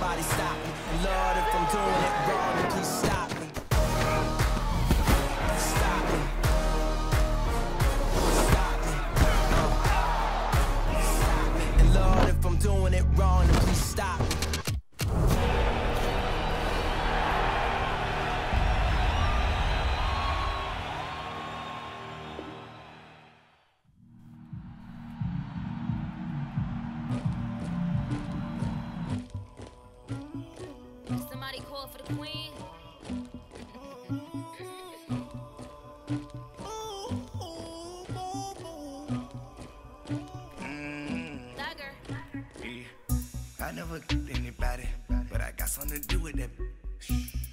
somebody stop me. And Lord, if I'm doing it wrong, then please stop me. Stop me. Stop me. Stop me. And Lord, if I'm doing it wrong, then please stop me. Somebody call for the queen. Duggar. I never get anybody, but I got something to do with that.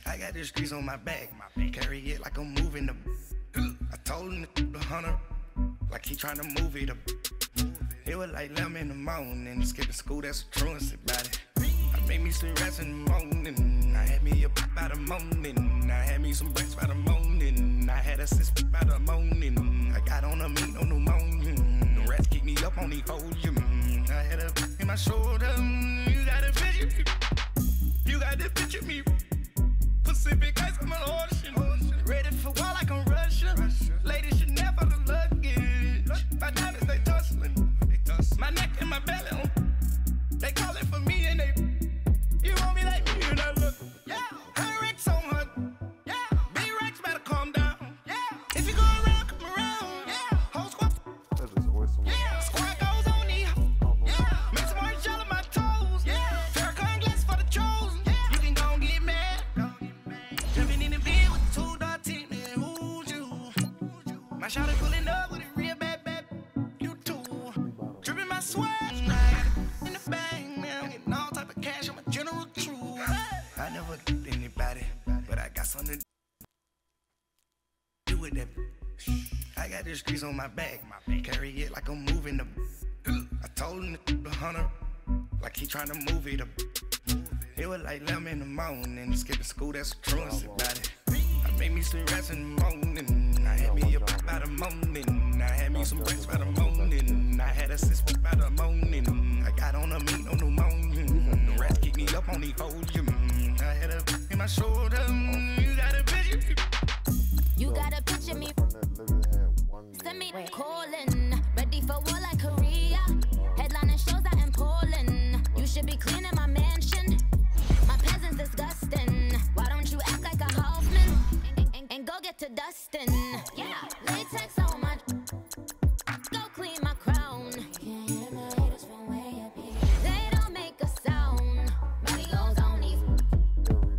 I got the streets on my back, carry it like I'm moving the. I told him to the hunter, like he trying to move it up. It was like 11 in the morning, skipping school, that's a truancy about it. I made me some rest in the morning, I had me a pop by the morning, I had me some breaks by the morning, I had a sis by the morning, I got on a meat on the morning, the rats keep me up on the volume, I had a in my shoulder, you got a picture me, you got to picture me, Pacific ice on my ocean, ready for war like I'm Russia, ladies should never the luggage, my diamonds they tussling, my neck and my belly on, they call it for me and they, you want me like me and I look, yeah, her Rex on her, yeah, B-Rex better calm down, yeah, if you go around, come around, yeah, whole squad, yeah, squad goes on the, yeah, make some orange gel on my toes, yeah, Farrakhan glass for the chosen, yeah, you can go and get mad, jumping in the bed with the 2-team, man, who's you, my shawty pulling up with a real bad, you too, dripping my sweat, in the bang, man, getting all type of cash on my general crew. I never get anybody, but I got something to do with that. I got the streets on my back, carry it like I'm moving the. I told him to the hunter, like he trying to move it up. It was like 11 in the morning, skipping school, that's a truancy about it. I made me some rest in the morning, I had me a pop by the morning, I had me some breaks by the morning, I had a sis by the morning, I got on a meat on the morning, the rats keep me up on the volume, I had a in my shoulder, you got a picture me. You gotta picture me. Send me calling, ready for war like Korea. Headlining shows out in Poland. You should be cleaning my mansion. My peasants disgusting. Why don't you act like a Hoffman and go get to dustin'? Yeah, latex on my. Go clean my crown. They don't make a sound. Money goes on these.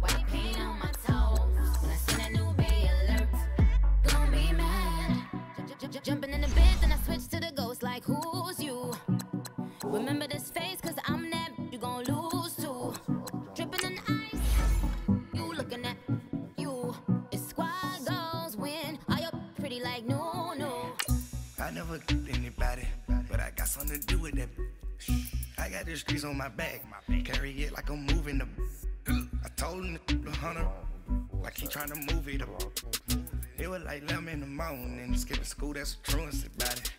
White paint on my toes. When I send a new Bay alert, gon' be mad. Jumping in the bed, then I switch to the ghost like who's you? Remember this face, cause I'm that you gon' lose too. Dripping in ice, you looking at you. It's squad goals win. Are you pretty like no? I never get anybody, but I got something to do with that. I got the streets on my back, carry it like I'm moving the. I told him to the hunter, like he trying to move it up. It was like 11 in the morning, skipping school, that's a truancy about it.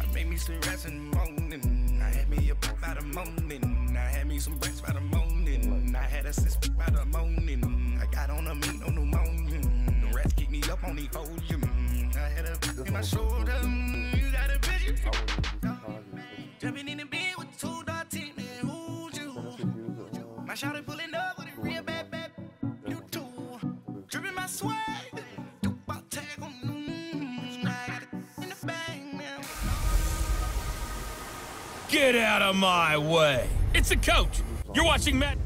I made me some rest in the morning, I had me a pop by the morning, I had me some breaks by the morning, I had a sis by the morning, I got on a meat on the morning, the rats keep me up on the volume, I had a in my shoulder, you got a picture, jumping in the bed with 2-team, man, who's you? My shawty pulling up with a real bad, you too, dripping my swag. Get out of my way! It's the coach! You're watching Madden.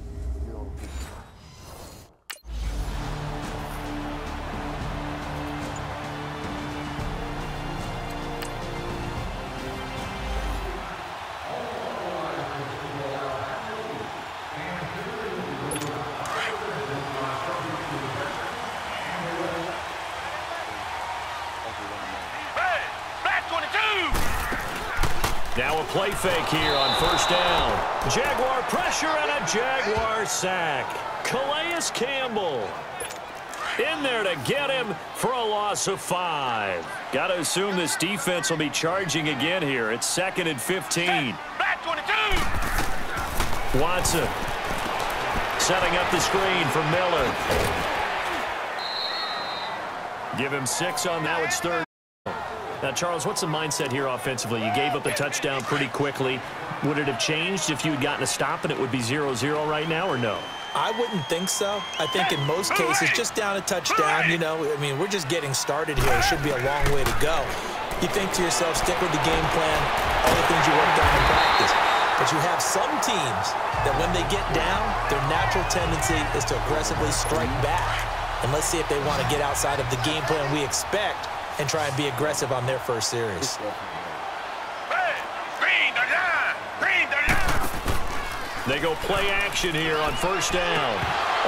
Now a play fake here on first down. Jaguar pressure and a Jaguar sack. Calais Campbell in there to get him for a loss of 5. Got to assume this defense will be charging again here. It's 2nd and 15. Back 22! Watson setting up the screen for Miller. Give him 6 on that. It's third. Now, Charles, what's the mindset here offensively? You gave up the touchdown pretty quickly. Would it have changed if you had gotten a stop and it would be 0-0 right now, or no? I wouldn't think so. I think in most cases, just down a touchdown, you know, I mean, we're just getting started here. It should be a long way to go. You think to yourself, stick with the game plan, all the things you worked on in practice. But you have some teams that when they get down, their natural tendency is to aggressively strike back. And let's see if they want to get outside of the game plan we expect and try and be aggressive on their first series. They go play action here on first down.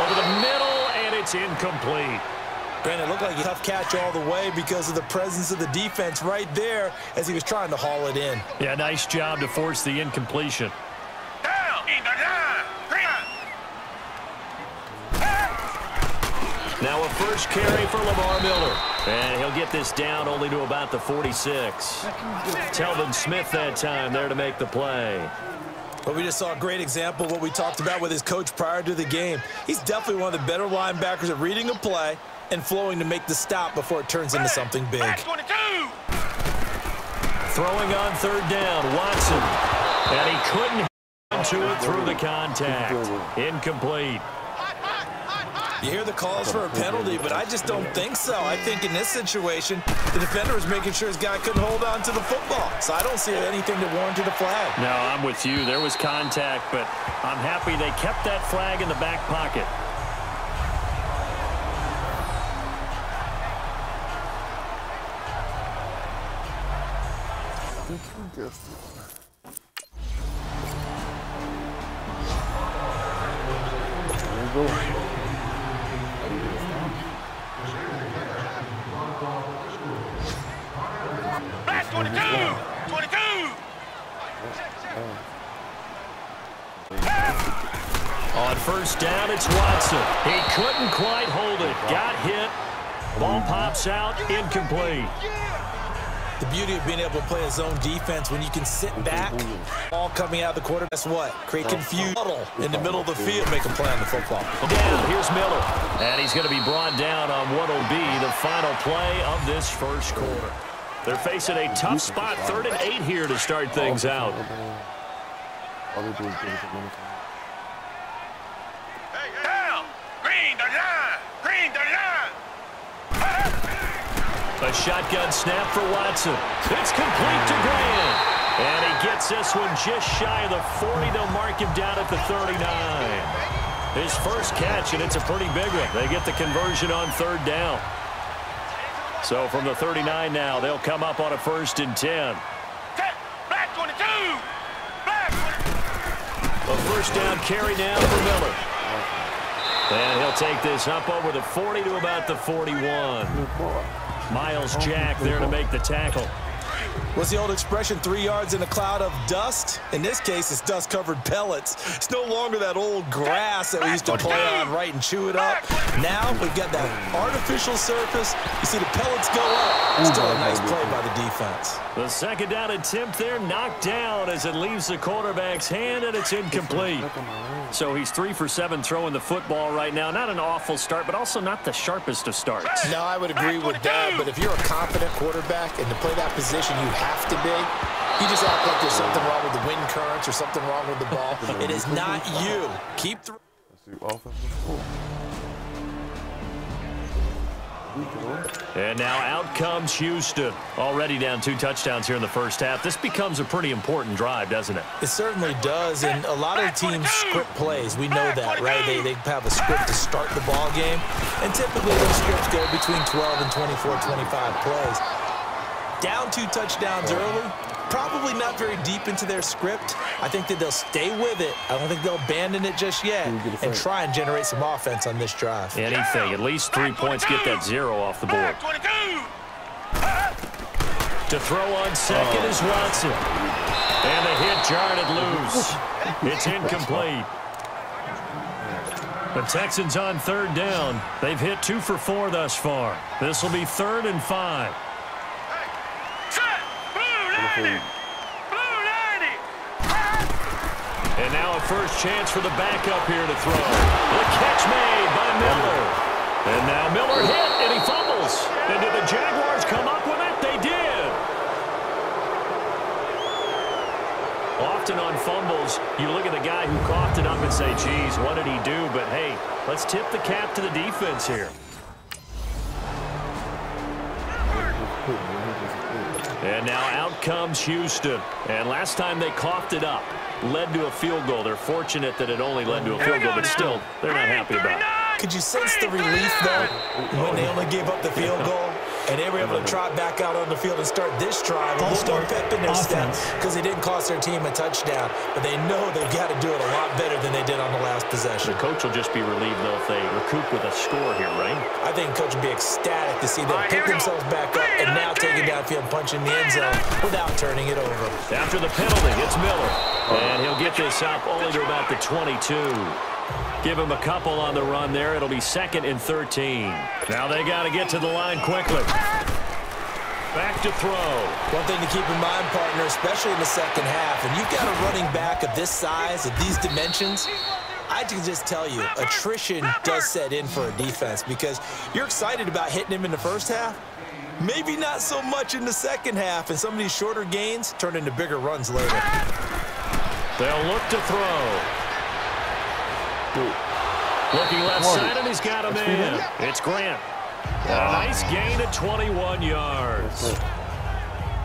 Over the middle, and it's incomplete. Brandon, it looked like a tough catch all the way because of the presence of the defense right there as he was trying to haul it in. Yeah, nice job to force the incompletion. Now a first carry for Lamar Miller. And he'll get this down only to about the 46. Telvin Smith that time there to make the play. But we just saw a great example of what we talked about with his coach prior to the game. He's definitely one of the better linebackers at reading a play and flowing to make the stop before it turns into something big. Throwing on third down, Watson. And he couldn't hit onto it through the contact. Incomplete. You hear the calls for a penalty, but I just don't think so. I think in this situation, the defender was making sure his guy couldn't hold on to the football. So I don't see anything that warranted a flag. No, I'm with you. There was contact, but I'm happy they kept that flag in the back pocket. There you go. Back 22! 22! On first down, it's Watson. He couldn't quite hold it. Got hit. Ball pops out. Incomplete. The beauty of being able to play a zone defense when you can sit back, ball coming out of the quarter, that's what? Create confusion in the middle of the field, make a play on the football. Down, here's Miller. And he's going to be brought down on what will be the final play of this first quarter. They're facing a tough spot, 3rd and 8 here to start things out. Down! Green the line! Green the line! A shotgun snap for Watson. It's complete to Grant. And he gets this one just shy of the 40. They'll mark him down at the 39. His first catch, and it's a pretty big one. They get the conversion on 3rd down. So from the 39 now, they'll come up on a 1st and 10. Black 22! Black 22! A first down carry down for Miller. And he'll take this up over the 40 to about the 41. Miles Jack there to make the tackle. What's the old expression, 3 yards in a cloud of dust? In this case, it's dust-covered pellets. It's no longer that old grass that we used to play on, right, and chew it up. Now we've got that artificial surface. You see the pellets go up. Still a nice play by the defense. The second down attempt there knocked down as it leaves the quarterback's hand, and it's incomplete. So he's 3 for 7 throwing the football right now. Not an awful start, but also not the sharpest of starts. No, I would agree with that, but if you're a confident quarterback and to play that position you have to be, you just act like there's something wrong with the wind currents or something wrong with the ball. It is not you. Keep the And now out comes Houston. Already down 2 touchdowns here in the first half. This becomes a pretty important drive, doesn't it? It certainly does, and a lot of teams script plays. We know that, right? They have a script to start the ball game, and typically those scripts go between 12 and 24, 25 plays. Down 2 touchdowns early, probably not very deep into their script. I think that they'll stay with it. I don't think they'll abandon it just yet and try and generate some offense on this drive. Anything, at least 3 points, get that 0 off the board. To throw on second is Watson. And the hit jarred it loose. It's incomplete. The Texans on 3rd down. They've hit 2 for 4 thus far. This will be 3rd and 5. And now a first chance for the backup here to throw. The catch made by Miller. And now Miller hit, and he fumbles. And did the Jaguars come up with it? They did. Often on fumbles, you look at the guy who coughed it up and say, geez, what did he do? But, hey, let's tip the cap to the defense here. And now out comes Houston. And last time they coughed it up, led to a field goal. They're fortunate that it only led to a field goal, but still, they're not happy about it. Could you sense the relief, though, when they only gave up the field goal? And they were able to trot back out on the field and start this drive a little more pep in their step because they didn't cost their team a touchdown. But they know they've got to do it a lot better than they did on the last possession. The coach will just be relieved, though, if they recoup with a score here, right? I think the coach will be ecstatic to see them pick themselves back up and now take it downfield and punch in the end zone without turning it over. After the penalty, it's Miller. And he'll get this up only to about the 22. Give him a couple on the run there. It'll be 2nd and 13. Now they got to get to the line quickly. Back to throw. One thing to keep in mind, partner, especially in the second half, when you've got a running back of this size, of these dimensions, I can just tell you, attrition does set in for a defense because you're excited about hitting him in the first half. Maybe not so much in the second half, and some of these shorter gains turn into bigger runs later. They'll look to throw. Looking left side, and he's got him in. It's Grant. A nice gain of 21 yards.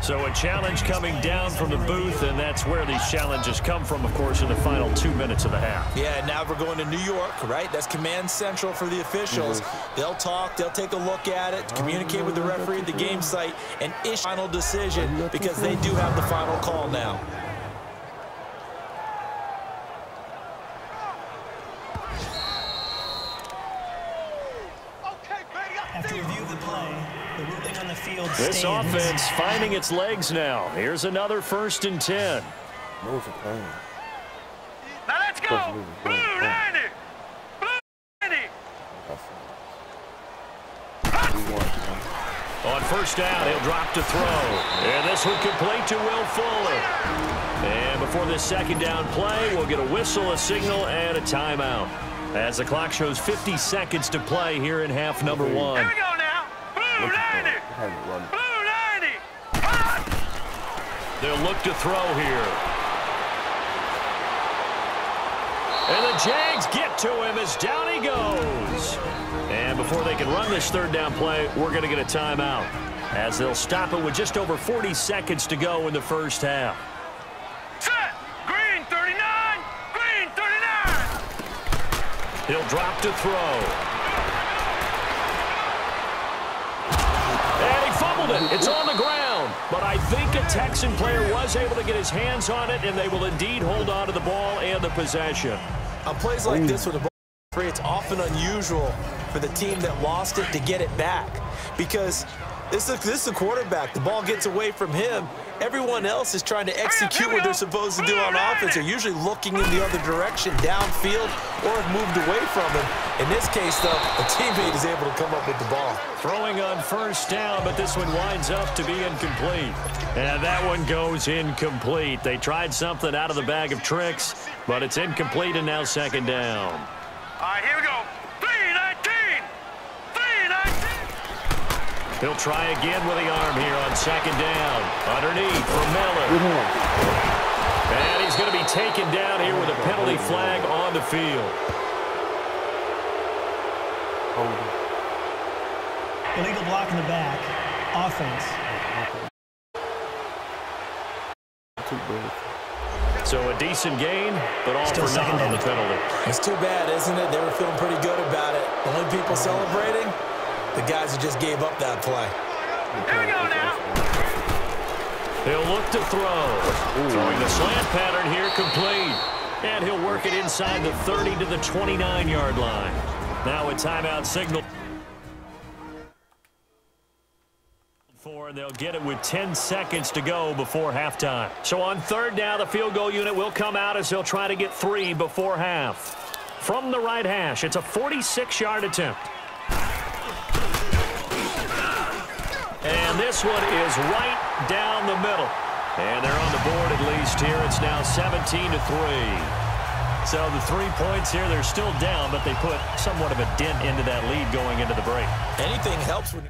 So a challenge coming down from the booth, and that's where these challenges come from, of course, in the final 2 minutes of the half. Yeah, now we're going to New York, right? That's command central for the officials. They'll talk, they'll take a look at it, communicate with the referee at the game site, and issue a final decision because they do have the final call now. After review of the play, the ruling on the field This offense finding its legs now. Here's another 1st and 10. Now let's go. Blue 90. Blue 90. On 1st down, he'll drop to throw. And this one complete to Will Fuller. And before this 2nd down play, we'll get a whistle, a signal, and a timeout. As the clock shows 50 seconds to play here in half number 1. Here we go now. Blue 90. Blue 90. They'll look to throw here. And the Jags get to him as down he goes. And before they can run this 3rd down play, we're going to get a timeout, as they'll stop it with just over 40 seconds to go in the first half. Set. Green 39. Green 39. He'll drop to throw. And he fumbled it. It's on the ground. But I think a Texan player was able to get his hands on it, and they will indeed hold on to the ball and the possession. On plays like this with the ball free, it's often unusual for the team that lost it to get it back because this is a quarterback. The ball gets away from him. Everyone else is trying to execute what they're supposed to do on offense. They're usually looking in the other direction, downfield, or have moved away from him. In this case, though, a teammate is able to come up with the ball. Throwing on 1st down, but this one winds up to be incomplete. And that one goes incomplete. They tried something out of the bag of tricks, but it's incomplete, and now 2nd down. All right, here we go. 319. 319. He'll try again with the arm here on 2nd down. Underneath for Miller. And he's going to be taken down here with a penalty flag on the field. illegal block in the back. Offense. So a decent gain, but all Still for naught on the penalty. It's too bad, isn't it? They were feeling pretty good about it. The only people celebrating, the guys who just gave up that play. Here we go now. He'll look to throw. Throwing the slant pattern here complete. And he'll work it inside the 30 to the 29-yard line. Now a timeout signal. And they'll get it with 10 seconds to go before halftime. So on third down, the field goal unit will come out as they'll try to get 3 before half. From the right hash, it's a 46-yard attempt. And this one is right down the middle. And they're on the board at least here. It's now 17-3. So the 3 points here, they're still down, but they put somewhat of a dent into that lead going into the break. Anything helps when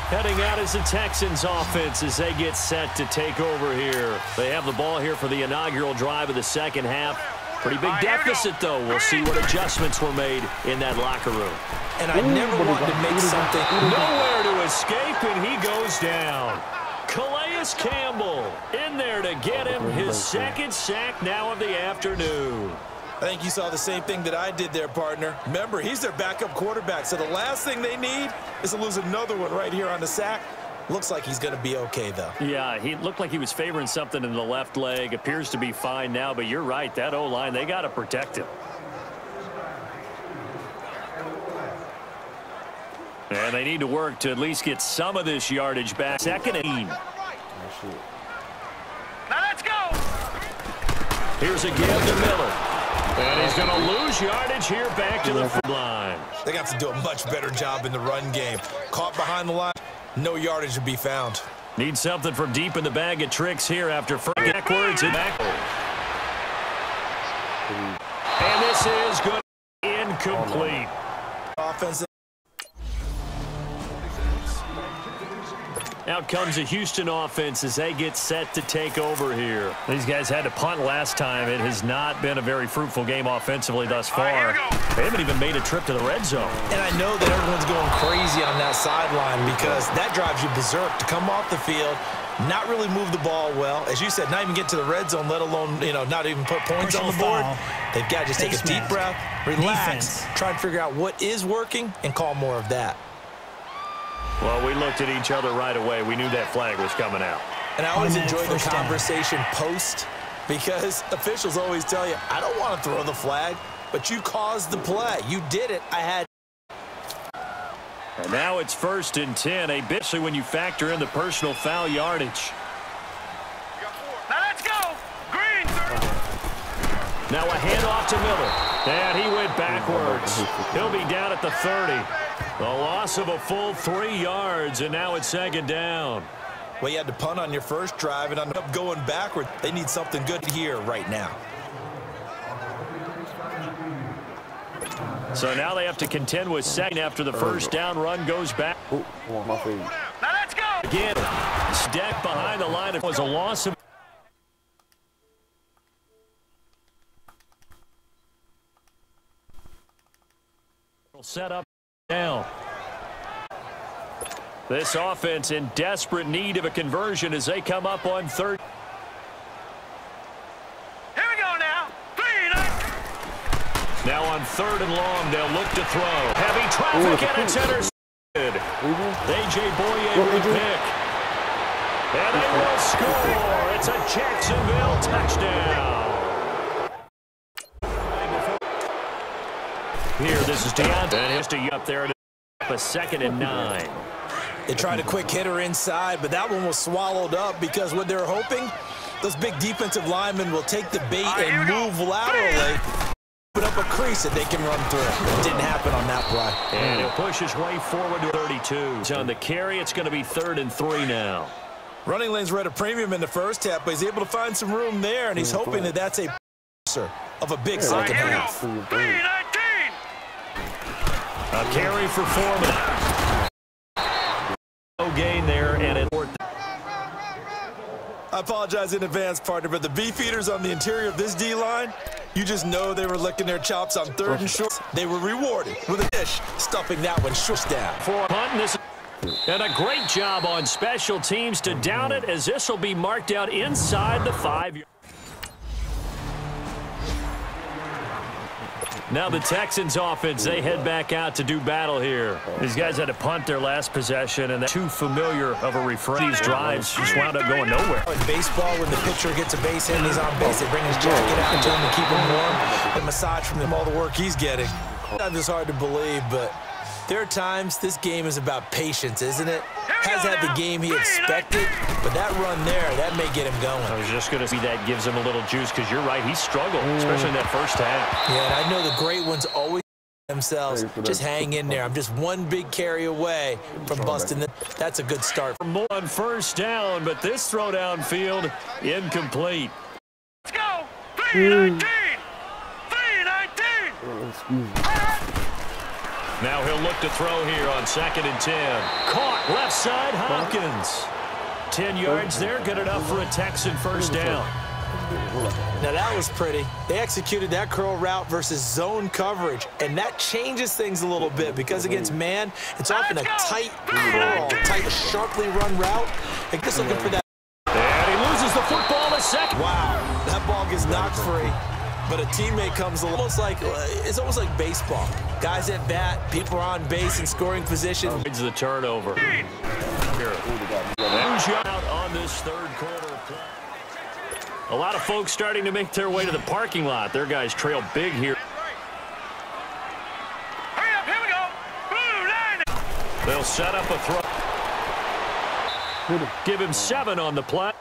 Heading out is the Texans offense as they get set to take over here. They have the ball here for the inaugural drive of the second half. Pretty big deficit, though. We'll see what adjustments were made in that locker room. And I never wanted to make something. Nowhere to escape, and he goes down. Calais Campbell in there to get him his second sack now of the afternoon. I think you saw the same thing that I did there, partner. Remember, he's their backup quarterback, so the last thing they need is to lose another one right here on the sack. Looks like he's going to be okay, though. Yeah, he looked like he was favoring something in the left leg. Appears to be fine now, but you're right. That O-line, they got to protect him. And they need to work to at least get some of this yardage back. Second and 18. Now let's go. Here's a give to Miller. And he's going to lose yardage here back to the front line. They got to do a much better job in the run game. Caught behind the line, no yardage to be found. Need something from deep in the bag of tricks here after backwards and back. And this is good. Incomplete. Offense. Out comes a Houston offense as they get set to take over here. These guys had to punt last time. It has not been a very fruitful game offensively thus far. They haven't even made a trip to the red zone. And I know that everyone's going crazy on that sideline because that drives you berserk to come off the field, not really move the ball well. As you said, not even get to the red zone, let alone, not even put points on the board. They've got to just take a deep breath, relax, try and figure out what is working, and call more of that. Well, we looked at each other right away. We knew that flag was coming out. And I always enjoy the conversation post because officials always tell you, I don't want to throw the flag, but you caused the play. You did it. I had. And now it's 1st and 10, especially when you factor in the personal foul yardage. Now let's go. Green. Now a handoff to Miller. And he went backwards. He'll be down at the 30. The loss of a full 3 yards, and now it's 2nd down. Well, you had to punt on your first drive and ended up going backward. They need something good here right now. So now they have to contend with second after the first down run goes back. Now let's go. Again, Steck behind the line. It was a loss of. Set up down. This offense in desperate need of a conversion as they come up on 3rd. Here we go now. Now on 3rd and long, they'll look to throw. Heavy traffic and it's intercepted. A.J. Boye with pick. And they will score. It's a Jacksonville touchdown. Here, this is Deontay. And has to up there to a 2nd and 9. They tried a quick hitter inside, but that one was swallowed up because what they're hoping, those big defensive linemen will take the bait and move laterally, put up a crease that they can run through. It didn't happen on that play. And he'll push his way forward to 32. So on the carry, it's going to be 3rd and 3 now. Running lanes were at a premium in the first half, but he's able to find some room there, and he's hoping that that's a of a big second half. A carry for Foreman. No gain there, and it. I apologize in advance, partner, but the beef eaters on the interior of this D-line, you just know they were licking their chops on 3rd and short. They were rewarded with a dish, stuffing that one short down. For punt, this, and a great job on special teams to down it as this will be marked out inside the 5-yard. Now the Texans offense, they head back out to do battle here. These guys had to punt their last possession, and too familiar of a refrain. These drives just wound up going nowhere. In baseball, when the pitcher gets a base hit and he's on base, they bring his jacket out to him to keep him warm and massage from him all the work he's getting. It's hard to believe, but There are times this game is about patience, isn't it? Has had the game he expected, but that run there, that may get him going. I was just going to see that gives him a little juice because you're right, he struggled, especially in that first half. Yeah, and I know the great ones always themselves just hang in there. I'm just one big carry away from busting this. That's a good start. More on first down, but this throw downfield incomplete. Let's go. 319. 319. Now he'll look to throw here on 2nd and 10. Caught left side, Hopkins. 10 yards there, good enough for a Texan first down. Now that was pretty. They executed that curl route versus zone coverage, and that changes things a little bit because against man, it's often a tight curl, tight, sharply run route. And just looking for that. And he loses the football a second. Wow, that ball gets knocked free, but a teammate comes almost like it's almost like baseball. Guys at bat, people are on base in scoring position. It's the turnover. Here. Out on this third quarter. A lot of folks starting to make their way to the parking lot. Their guys trail big here. Hurry up, here we go. Blue line. They'll set up a throw. Give him 7 on the play.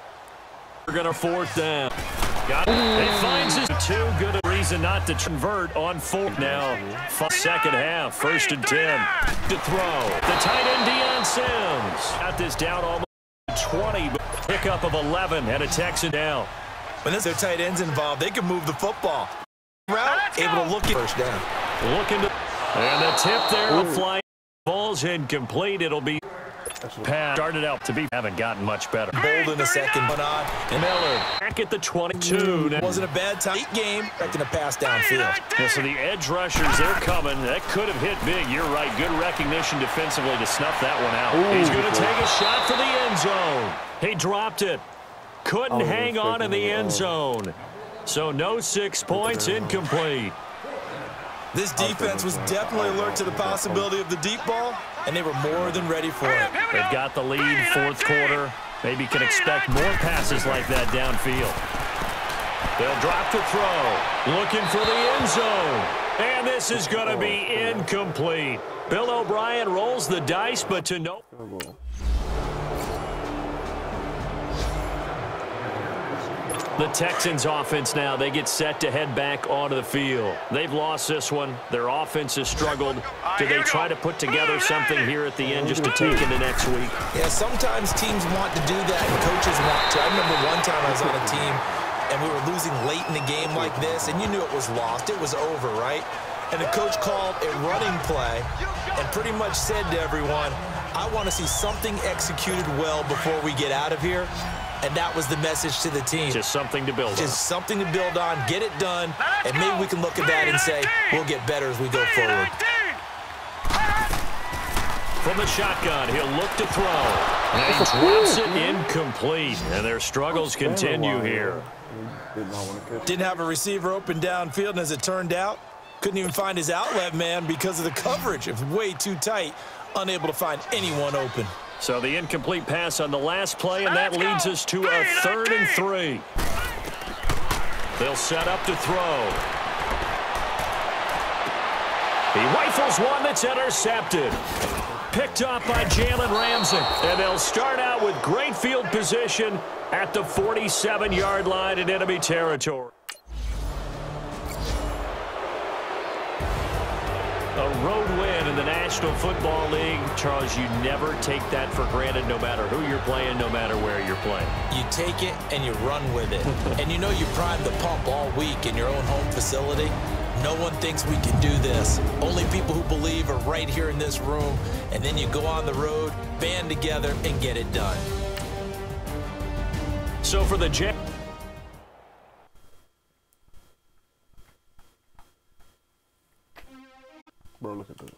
We're going to 4th down. Got it. It finds his too good a reason not to convert on 4th now. Second half, 1st and 10. To throw. The tight end, Deion Sims. Got this down almost 20. Pickup of 11 and a Texan down. When there's their tight ends involved, they can move the football. Route, able to look at first down. Looking to, and the tip there, a flying ball's incomplete. It'll be pass. Started out to be, haven't gotten much better. Bold in the second, but on. And Miller back at the 22. It wasn't a bad tight game, expecting a pass downfield. Yeah, so the edge rushers, they're coming. That could have hit big. You're right. Good recognition defensively to snuff that one out. He's going to take a shot for the end zone. He dropped it. Couldn't hang on in the end zone. So no 6 points, incomplete. This defense was definitely alert to the possibility of the deep ball, and they were more than ready for it. They've got the lead, 4th quarter. Maybe can expect more passes like that downfield. They'll drop the throw. Looking for the end zone. And this is going to be incomplete. Bill O'Brien rolls the dice, but to no. The Texans offense now, they get set to head back onto the field. They've lost this one. Their offense has struggled. Do they try to put together something here at the end just to take into next week? Yeah, sometimes teams want to do that and coaches want to. I remember one time I was on a team and we were losing late in the game like this, and you knew it was lost. It was over, right? And the coach called a running play and pretty much said to everyone, I want to see something executed well before we get out of here. And that was the message to the team. Just something to build on. Just something to build on, get it done, and maybe we can look at that and say, we'll get better as we go forward. From the shotgun, he'll look to throw. And he drops it incomplete. And their struggles continue here. Didn't have a receiver open downfield, and as it turned out, couldn't even find his outlet man because of the coverage. It was way too tight, unable to find anyone open. So the incomplete pass on the last play, and that leads us to a 3rd and 3. They'll set up to throw. He rifles one that's intercepted. Picked up by Jalen Ramsey. And they'll start out with great field position at the 47-yard line in enemy territory. A road win in the National Football League. Charles, you never take that for granted no matter who you're playing, no matter where you're playing. You take it and you run with it. And you know you prime the pump all week in your own home facility. No one thinks we can do this. Only people who believe are right here in this room. And then you go on the road, band together, and get it done. So for the Jets. Bro, look at this.